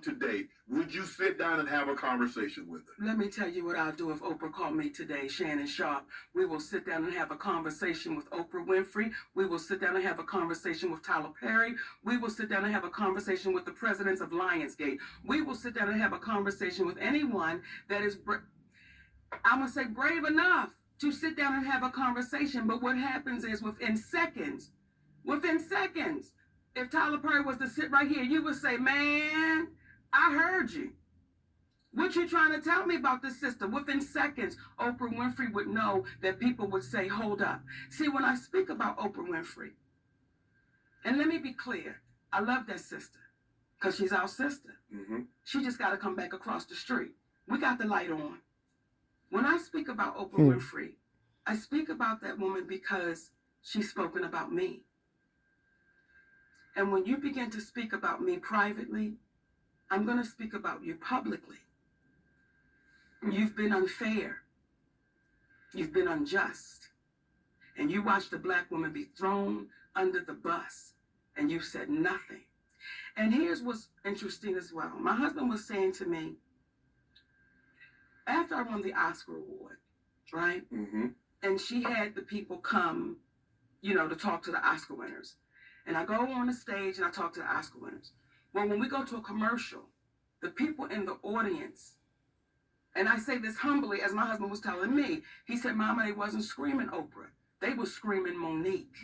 today, would you sit down and have a conversation with her? Let me tell you what I'll do if Oprah called me today, Shannon Sharp. We will sit down and have a conversation with Oprah Winfrey. We will sit down and have a conversation with Tyler Perry. We will sit down and have a conversation with the presidents of Lionsgate. We will sit down and have a conversation with anyone that is, I'm going to say, brave enough to sit down and have a conversation. But what happens is within seconds, if Tyler Perry was to sit right here, you would say, man, I heard you. What you trying to tell me about this system? Within seconds, Oprah Winfrey would know that people would say, hold up. See, when I speak about Oprah Winfrey, and let me be clear, I love that sister because she's our sister. Mm-hmm. She just got to come back across the street. We got the light on. When I speak about Oprah Winfrey, I speak about that woman because she's spoken about me. And when you begin to speak about me privately, I'm going to speak about you publicly. You've been unfair. You've been unjust. And you watched a black woman be thrown under the bus, and you said nothing. And here's what's interesting as well. My husband was saying to me, after I won the Oscar award, right? Mm-hmm. And she had the people come, to talk to the Oscar winners. And I go on the stage and I talk to the Oscar winners. Well, when we go to a commercial, the people in the audience, and I say this humbly, as my husband was telling me, he said, Mama, they wasn't screaming Oprah. They were screaming Monique,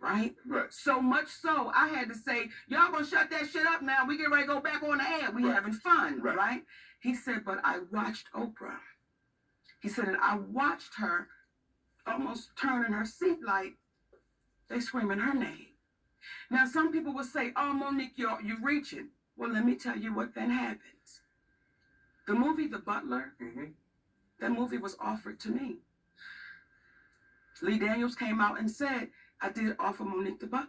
right? Right. So much so, I had to say, y'all gonna shut that shit up now. We get ready to go back on the air. We having fun, right? He said, but I watched Oprah. He said, and I watched her almost turn in her seat like they screaming her name. Now, some people will say, oh, Monique, you're reaching. Well, let me tell you what then happens. The movie The Butler, that movie was offered to me. Lee Daniels came out and said, I did offer Monique The Butler.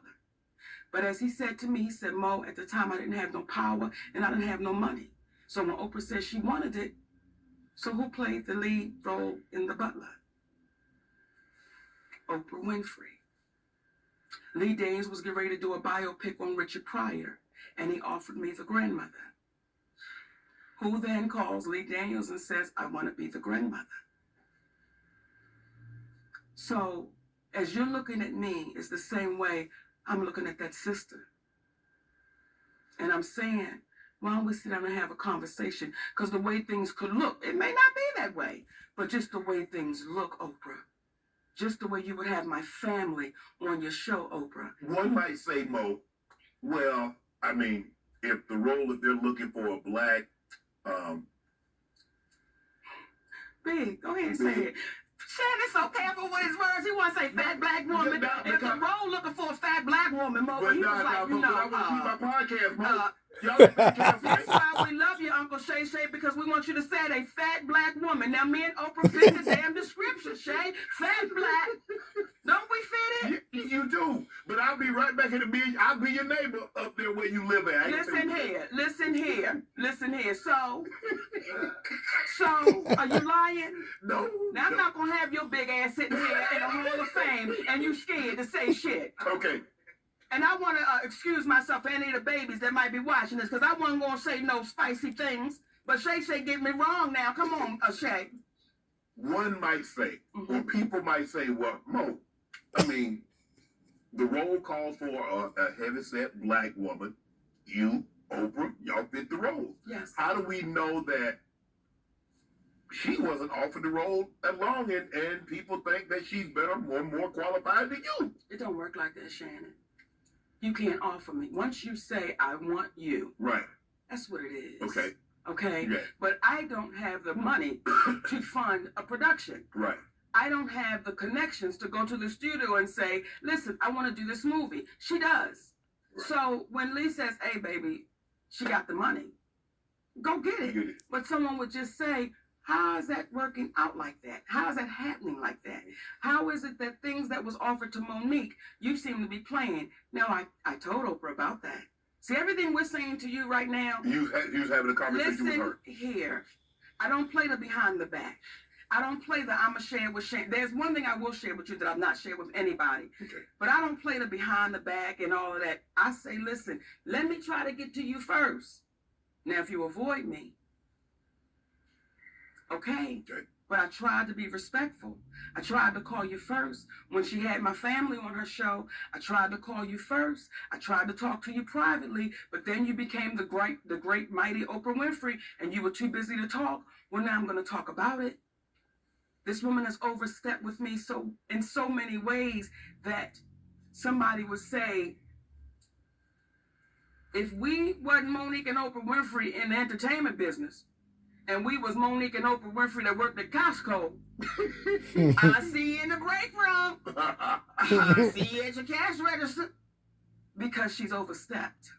But as he said to me, he said, Mo, at the time I didn't have no power and I didn't have no money. So when Oprah said she wanted it, so who played the lead role in The Butler? Oprah Winfrey. Lee Daniels was getting ready to do a biopic on Richard Pryor, and he offered me the grandmother. Who then calls Lee Daniels and says, I want to be the grandmother. So as you're looking at me, it's the same way I'm looking at that sister. And I'm saying, why don't we sit down and have a conversation? Because the way things could look, it may not be that way, but just the way things look, Oprah. Just the way you would have my family on your show, Oprah. One might say, Mo, well, I mean, if they're looking for a black, Big, go ahead and say it. Shannon, it's so careful with his words. He want to say fat black woman. If the role looking for a fat black woman, Mo, he was like, I want to keep my podcast, Mo. Y'all that's why we love you, Uncle Shay, because we want you to say it, a fat black woman. Now, me and Oprah fit the damn description, Shay. Fat black. Don't we fit it? You do. But I'll be right back in the beach. I'll be your neighbor up there where you live at. Listen here. So, are you lying? No. Now, I'm not going to have your big ass sitting here in the Hall of Fame and you scared to say shit. Okay. And I want to excuse myself for any of the babies that might be watching this, because I wasn't going to say no spicy things. But Shay get me wrong now. Come on, Shay. One might say, or people might say, well, Mo, I mean, the role calls for a heavyset black woman. You, Oprah, y'all fit the role. Yes. How do we know that she wasn't offered the role that long and people think that she's better, more qualified than you? It don't work like that, Shannon. You can't offer me. Once you say, I want you. Right. That's what it is. Okay. Yeah. But I don't have the money to fund a production. Right. I don't have the connections to go to the studio and say, listen, I want to do this movie. She does. Right. So when Lee says, hey, baby, she got the money, go get it. But someone would just say, how is that working out like that? How is that happening like that? How is it that things that was offered to Monique, you seem to be playing? Now, I told Oprah about that. See, everything we're saying to you right now. You was having a conversation with her. Listen here. I don't play the behind the back. I don't play the I'ma share with Shay. There's one thing I will share with you that I've not shared with anybody. Okay. But I don't play the behind the back and all of that. I say, listen, let me try to get to you first. Now, if you avoid me, okay. But I tried to be respectful. I tried to call you first. When she had my family on her show, I tried to call you first. I tried to talk to you privately, but then you became the great, mighty Oprah Winfrey, and you were too busy to talk. Well, now I'm going to talk about it. This woman has overstepped with me in so many ways that somebody would say, if we wasn't Monique and Oprah Winfrey in the entertainment business, and we was Monique and Oprah Winfrey that worked at Costco, I see you in the break room. I see you at your cash register. Because she's overstepped.